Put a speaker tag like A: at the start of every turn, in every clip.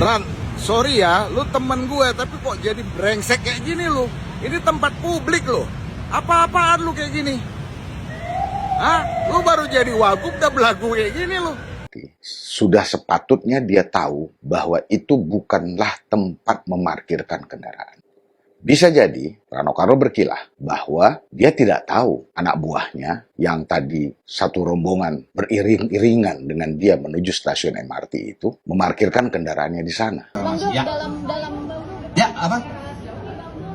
A: Ran, sorry ya, lu temen gue, tapi kok jadi brengsek kayak gini lu? Ini tempat publik lo. Apa-apaan lu kayak gini? Hah? Lu baru jadi wagub udah belagu kayak gini lu.
B: Sudah sepatutnya dia tahu bahwa itu bukanlah tempat memarkirkan kendaraan. Bisa jadi Rano Karno berkilah bahwa dia tidak tahu anak buahnya yang tadi satu rombongan beriring-iringan dengan dia menuju stasiun MRT itu memarkirkan kendaraannya di sana.
C: Ya. Ya, apa?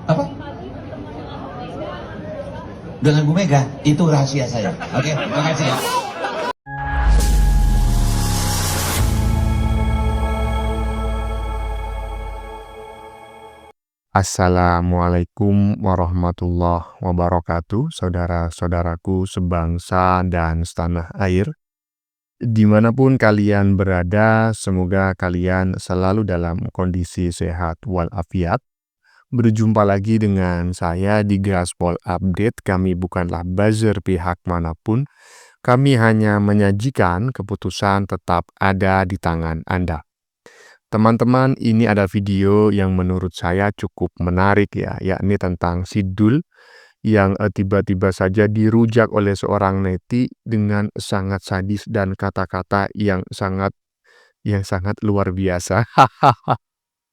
C: Apa? Dengan Bu Mega, itu rahasia saya. Oke, terima kasih ya.
D: Assalamualaikum warahmatullahi wabarakatuh, saudara-saudaraku sebangsa dan setanah air. Dimanapun kalian berada, semoga kalian selalu dalam kondisi sehat walafiat. Berjumpa lagi dengan saya di Gaspol Update. Kami bukanlah buzzer pihak manapun. Kami hanya menyajikan keputusan tetap ada di tangan Anda. Teman-teman, ini ada video yang menurut saya cukup menarik ya, yakni tentang Sidul yang tiba-tiba saja dirujak oleh seorang neti dengan sangat sadis dan kata-kata yang sangat luar biasa.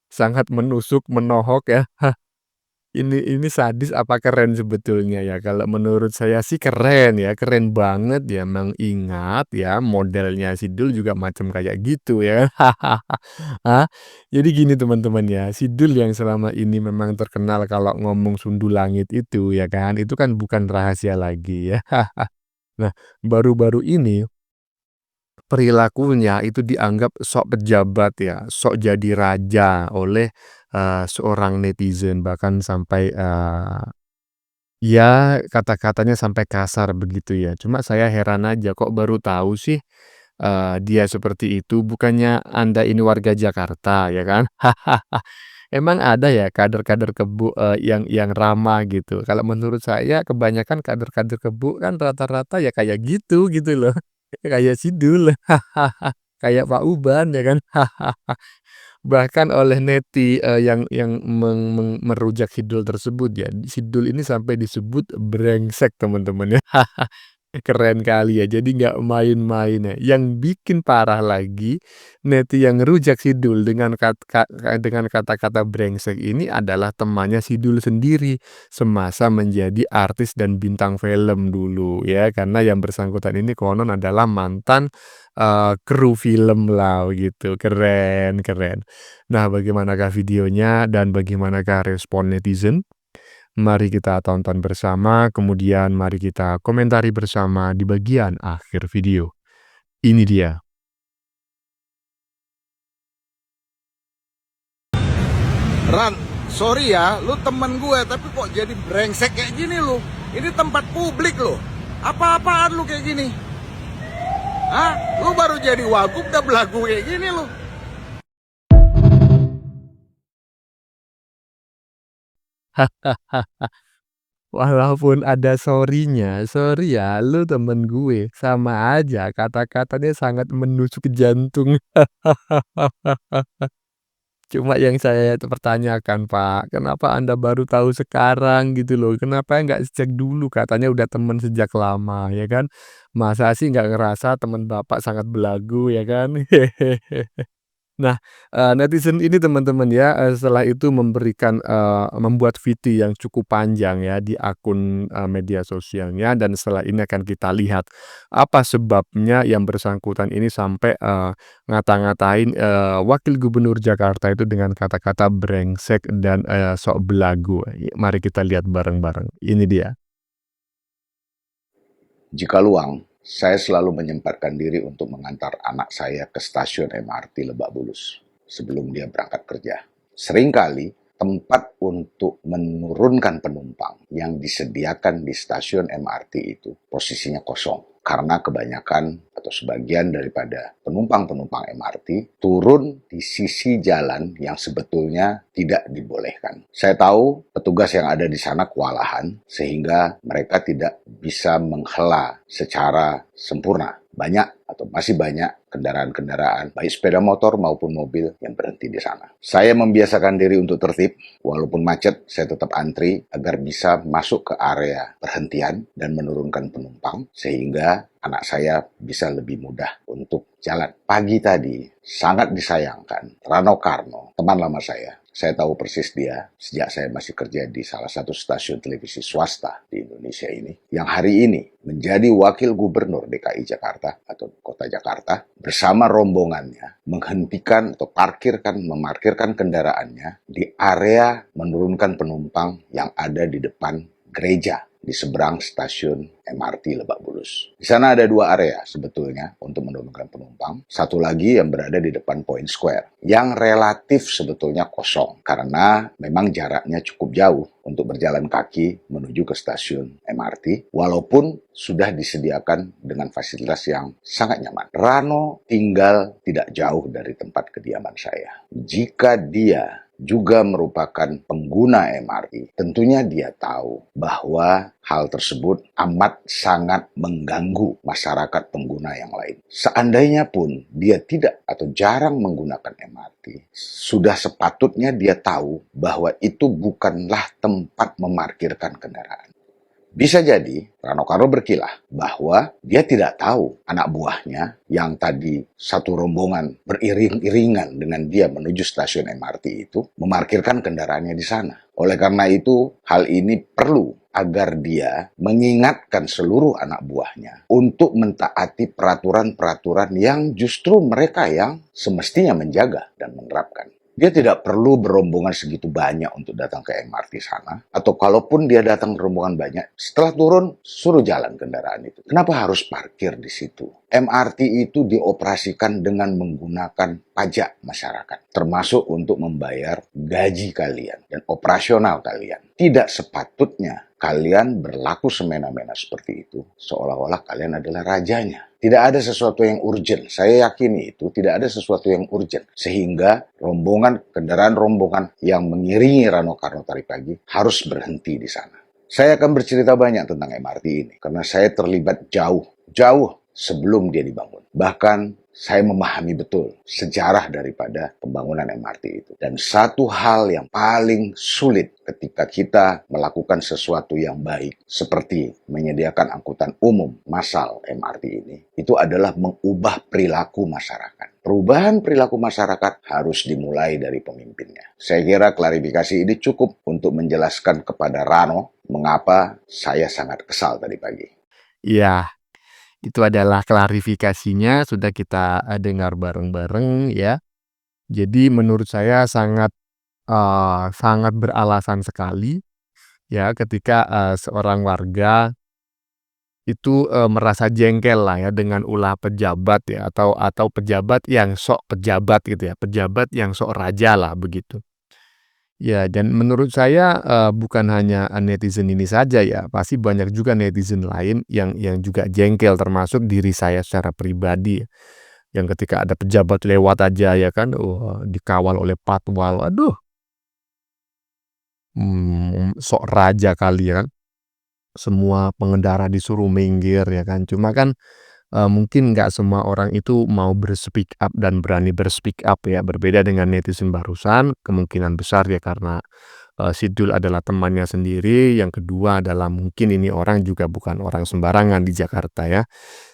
D: Sangat menusuk, menohok ya. Ini sadis apa keren sebetulnya ya? Kalau menurut saya sih keren ya, keren banget ya. Mengingat ya modelnya Sidul juga macam kayak gitu ya. Ah, jadi gini teman-teman ya, Sidul yang selama ini memang terkenal kalau ngomong sundu langit itu ya kan, itu kan bukan rahasia lagi ya. Nah, baru-baru ini perilakunya itu dianggap sok pejabat ya, sok jadi raja oleh seorang netizen, bahkan sampai ya kata-katanya sampai kasar begitu ya. Cuma saya heran aja kok baru tahu sih dia seperti itu. Bukannya Anda ini warga Jakarta ya kan? Emang ada ya kader-kader Kebu yang ramah gitu. Kalau menurut saya kebanyakan kader-kader Kebu kan rata-rata ya kayak gitu gitu loh. Kayak Sidul, kayak Pak Uban ya kan. Bahkan oleh neti yang merujak Sidul tersebut ya, Sidul ini sampai disebut brengsek teman-teman ya. Keren kali ya, jadi nggak main-main ya. Yang bikin parah lagi, neti yang ngerujak Sidul dengan dengan kata-kata brengsek ini adalah temannya Sidul sendiri, semasa menjadi artis dan bintang film dulu ya, karena yang bersangkutan ini konon adalah mantan kru film lah gitu, keren keren. Nah, bagaimanakah videonya dan bagaimanakah respon netizen? Mari kita tonton bersama, kemudian mari kita komentari bersama di bagian akhir video. Ini dia.
A: Ran, sorry ya, lu temen gue, tapi kok jadi brengsek kayak gini lu? Ini tempat publik lo. Apa-apaan lu kayak gini? Hah? Lu baru jadi wagub udah belagu kayak gini lu.
D: Walaupun ada sorry-nya, sorry ya, lu temen gue, sama aja kata-katanya sangat menusuk ke jantung. Cuma yang saya pertanyakan, Pak, kenapa Anda baru tahu sekarang gitu loh? Kenapa nggak sejak dulu? Katanya udah temen sejak lama, ya kan? Masa sih nggak ngerasa temen Bapak sangat belagu, ya kan? Nah, netizen ini teman-teman ya, setelah itu membuat VT yang cukup panjang ya di akun media sosialnya, dan setelah ini akan kita lihat apa sebabnya yang bersangkutan ini sampai ngata-ngatain wakil gubernur Jakarta itu dengan kata-kata brengsek dan sok belagu. Mari kita lihat bareng-bareng. Ini dia.
B: Jika luang, saya selalu menyempatkan diri untuk mengantar anak saya ke stasiun MRT Lebak Bulus sebelum dia berangkat kerja. Seringkali tempat untuk menurunkan penumpang yang disediakan di stasiun MRT itu posisinya kosong. Karena kebanyakan atau sebagian daripada penumpang-penumpang MRT turun di sisi jalan yang sebetulnya tidak dibolehkan. Saya tahu petugas yang ada di sana kewalahan sehingga mereka tidak bisa menghela secara sempurna. Banyak atau masih banyak kendaraan-kendaraan, baik sepeda motor maupun mobil yang berhenti di sana. Saya membiasakan diri untuk tertib, walaupun macet, saya tetap antri agar bisa masuk ke area perhentian dan menurunkan penumpang, sehingga anak saya bisa lebih mudah untuk jalan. Pagi tadi, sangat disayangkan, Rano Karno, teman lama saya tahu persis dia sejak saya masih kerja di salah satu stasiun televisi swasta di Indonesia ini, yang hari ini menjadi wakil gubernur DKI Jakarta atau Kota Jakarta, bersama rombongannya menghentikan atau memarkirkan kendaraannya di area menurunkan penumpang yang ada di depan gereja di seberang stasiun MRT Lebak Bulus. Di sana ada 2 area sebetulnya untuk menurunkan penumpang. Satu lagi yang berada di depan Point Square, yang relatif sebetulnya kosong karena memang jaraknya cukup jauh untuk berjalan kaki menuju ke stasiun MRT, walaupun sudah disediakan dengan fasilitas yang sangat nyaman. Rano tinggal tidak jauh dari tempat kediaman saya. Jika dia juga merupakan pengguna MRT, tentunya dia tahu bahwa hal tersebut amat sangat mengganggu masyarakat pengguna yang lain. Seandainya pun dia tidak atau jarang menggunakan MRT, sudah sepatutnya dia tahu bahwa itu bukanlah tempat memarkirkan kendaraan. Bisa jadi Rano Karno berkilah bahwa dia tidak tahu anak buahnya yang tadi satu rombongan beriring-iringan dengan dia menuju stasiun MRT itu memarkirkan kendaraannya di sana. Oleh karena itu, hal ini perlu agar dia mengingatkan seluruh anak buahnya untuk mentaati peraturan-peraturan yang justru mereka yang semestinya menjaga dan menerapkan. Dia tidak perlu berombongan segitu banyak untuk datang ke MRT sana. Atau kalaupun dia datang berombongan banyak, setelah turun, suruh jalan kendaraan itu. Kenapa harus parkir di situ? MRT itu dioperasikan dengan menggunakan pajak masyarakat, termasuk untuk membayar gaji kalian dan operasional kalian. Tidak sepatutnya kalian berlaku semena-mena seperti itu, seolah-olah kalian adalah rajanya. Tidak ada sesuatu yang urgent. Saya yakini itu tidak ada sesuatu yang urgent. Sehingga kendaraan rombongan yang mengiringi Rano Karno tadi pagi harus berhenti di sana. Saya akan bercerita banyak tentang MRT ini, karena saya terlibat jauh sebelum dia dibangun. Bahkan saya memahami betul sejarah daripada pembangunan MRT itu. Dan satu hal yang paling sulit ketika kita melakukan sesuatu yang baik, seperti menyediakan angkutan umum massal MRT ini, itu adalah mengubah perilaku masyarakat. Perubahan perilaku masyarakat harus dimulai dari pemimpinnya. Saya kira klarifikasi ini cukup untuk menjelaskan kepada Rano mengapa saya sangat kesal tadi pagi.
D: Ya, itu adalah klarifikasinya sudah kita dengar bareng-bareng ya. Jadi menurut saya sangat beralasan sekali ya ketika seorang warga itu merasa jengkel lah ya dengan ulah pejabat ya atau pejabat yang sok pejabat gitu ya, pejabat yang sok raja lah begitu. Ya, dan menurut saya bukan hanya netizen ini saja ya, pasti banyak juga netizen lain yang juga jengkel, termasuk diri saya secara pribadi. Yang ketika ada pejabat lewat aja ya kan, dikawal oleh patwal, aduh, sok raja kali ya kan. Semua pengendara disuruh minggir ya kan. Cuma kan mungkin nggak semua orang itu mau berspeak up dan berani berspeak up ya. Berbeda dengan netizen barusan, kemungkinan besar ya karena Sidul adalah temannya sendiri. Yang kedua adalah mungkin ini orang juga bukan orang sembarangan di Jakarta ya.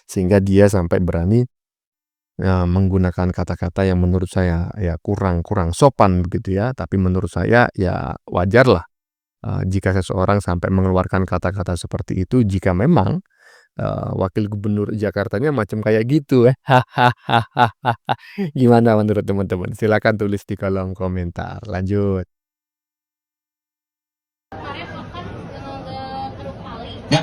D: Sehingga dia sampai berani menggunakan kata-kata yang menurut saya ya kurang sopan begitu ya. Tapi menurut saya ya wajar lah jika seseorang sampai mengeluarkan kata-kata seperti itu jika memang wakil gubernur Jakartanya macam kayak gitu ya. Gimana menurut teman-teman? Silakan tulis di kolom komentar. Lanjut.
E: Kemarin makan nggak Keruk Kali.
C: Ya.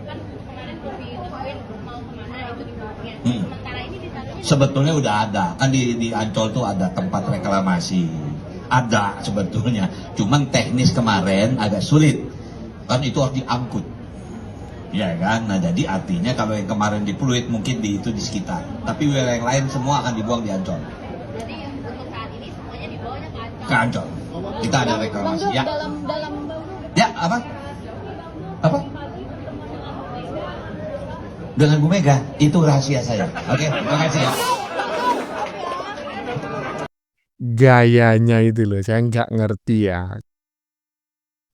E: Kan kemarin ditungguin mau kemana itu dibuatnya. Sementara ini di sana
C: Sebetulnya udah ada, kan di Ancol tuh ada tempat reklamasi. Ada sebetulnya, cuman teknis kemarin agak sulit. Kan itu harus diangkut. Ya kan, nah jadi artinya kalau yang kemarin di Pluit mungkin di sekitar. Tapi wilayah yang lain semua akan dibuang di Ancol.
E: jadi untuk saat ini semuanya dibawanya ke Ancol.
C: Ke Ancol. Kita ada reklamasi. Ya.
E: dalam
C: Ya, apa? Apa? dengan Bu Mega. Itu rahasia saya. Oke, terima kasih ya.
D: Gayanya itu loh, saya nggak ngerti ya.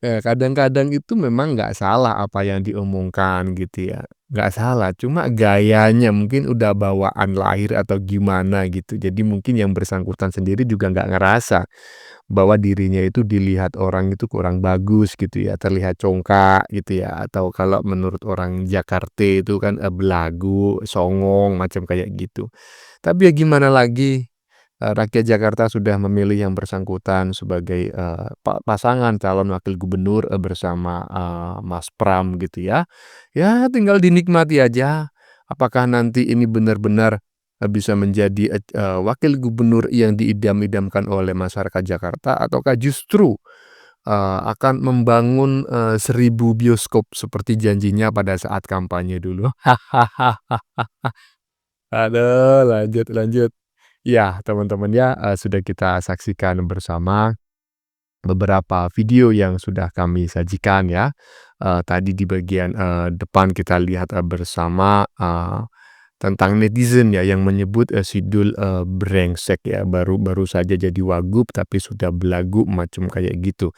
D: Kadang-kadang itu memang nggak salah apa yang diomongkan gitu ya, nggak salah, cuma gayanya mungkin udah bawaan lahir atau gimana gitu. Jadi mungkin yang bersangkutan sendiri juga nggak ngerasa bahwa dirinya itu dilihat orang itu kurang bagus gitu ya, terlihat congkak gitu ya, atau kalau menurut orang Jakarta itu kan, belagu, songong, macam kayak gitu. Tapi ya gimana lagi, rakyat Jakarta sudah memilih yang bersangkutan sebagai, pasangan calon wakil gubernur, bersama, Mas Pram gitu ya. Ya tinggal dinikmati aja, apakah nanti ini benar-benar, bisa menjadi, wakil gubernur yang diidam-idamkan oleh masyarakat Jakarta ataukah justru, akan membangun, 1000 bioskop seperti janjinya pada saat kampanye dulu. Aduh, lanjut lanjut. Ya, teman-teman ya, sudah kita saksikan bersama beberapa video yang sudah kami sajikan ya. Tadi di bagian, depan kita lihat, bersama, tentang netizen ya yang menyebut, Sidul, brengsek ya, baru baru saja jadi wagub tapi sudah belagu macam kayak gitu.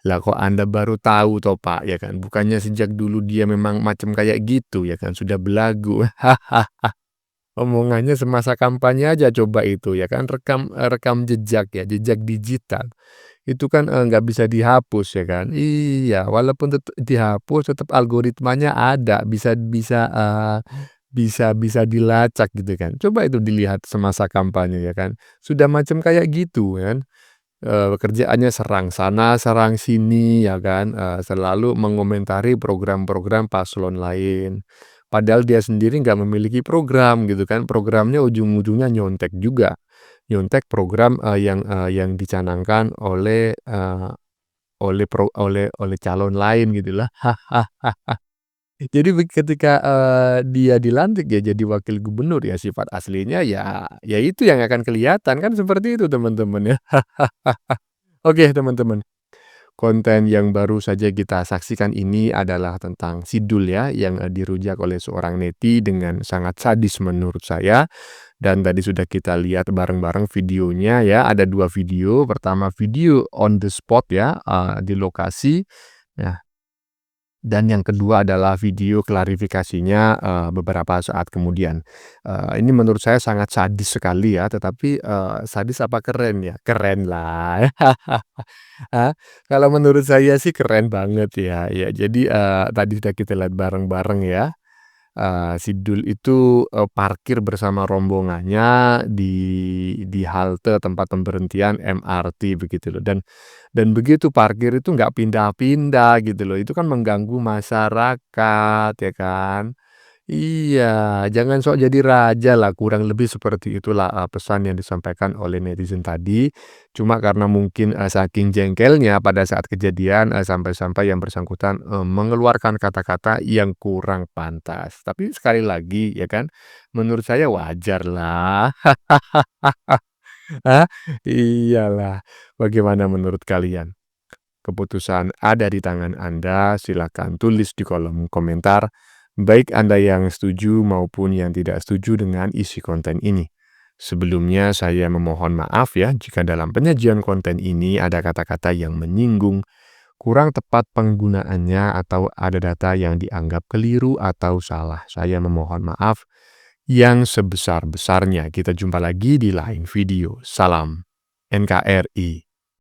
D: Lah kok Anda baru tahu toh Pak, ya kan? Bukannya sejak dulu dia memang macam kayak gitu ya kan, sudah belagu. Omongannya semasa kampanye aja coba itu ya kan, rekam jejak ya, jejak digital. Itu kan, nggak bisa dihapus ya kan. Iya, walaupun dihapus tetap algoritmanya ada, bisa bisa, bisa dilacak gitu kan. Coba itu dilihat semasa kampanye ya kan, sudah macam kayak gitu kan. Kerjaannya serang sana, serang sini ya kan, selalu mengomentari program-program paslon lain. Padahal dia sendiri nggak memiliki program gitu kan, programnya ujung-ujungnya nyontek juga. Nyontek program, yang dicanangkan oleh, oleh calon lain gitulah. Jadi ketika, dia dilantik ya jadi wakil gubernur ya sifat aslinya ya itu yang akan kelihatan kan seperti itu teman-teman ya. Oke teman-teman, konten yang baru saja kita saksikan ini adalah tentang Sidul ya yang, dirujak oleh seorang neti dengan sangat sadis menurut saya. Dan tadi sudah kita lihat bareng-bareng videonya ya, ada 2 video. Pertama video on the spot ya, di lokasi. Nah, dan yang kedua adalah video klarifikasinya, beberapa saat kemudian. Ini menurut saya sangat sadis sekali ya, tetapi, sadis apa keren ya? Keren lah. Ah, kalau menurut saya sih keren banget ya, ya. Jadi, tadi sudah kita lihat bareng-bareng ya. Sidul itu, parkir bersama rombongannya di halte tempat pemberhentian MRT begitu loh, dan begitu parkir itu nggak pindah-pindah gitu loh, itu kan mengganggu masyarakat ya kan. Iya, jangan sok jadi raja lah, kurang lebih seperti itulah, pesan yang disampaikan oleh netizen tadi. Cuma karena mungkin, saking jengkelnya pada saat kejadian, sampai-sampai yang bersangkutan, mengeluarkan kata-kata yang kurang pantas. Tapi sekali lagi ya kan, menurut saya wajar lah. Ah, iyalah. Bagaimana menurut kalian? Keputusan ada di tangan Anda, silakan tulis di kolom komentar, baik Anda yang setuju maupun yang tidak setuju dengan isi konten ini. Sebelumnya saya memohon maaf ya jika dalam penyajian konten ini ada kata-kata yang menyinggung, kurang tepat penggunaannya atau ada data yang dianggap keliru atau salah. Saya memohon maaf yang sebesar-besarnya. Kita jumpa lagi di lain video. Salam NKRI.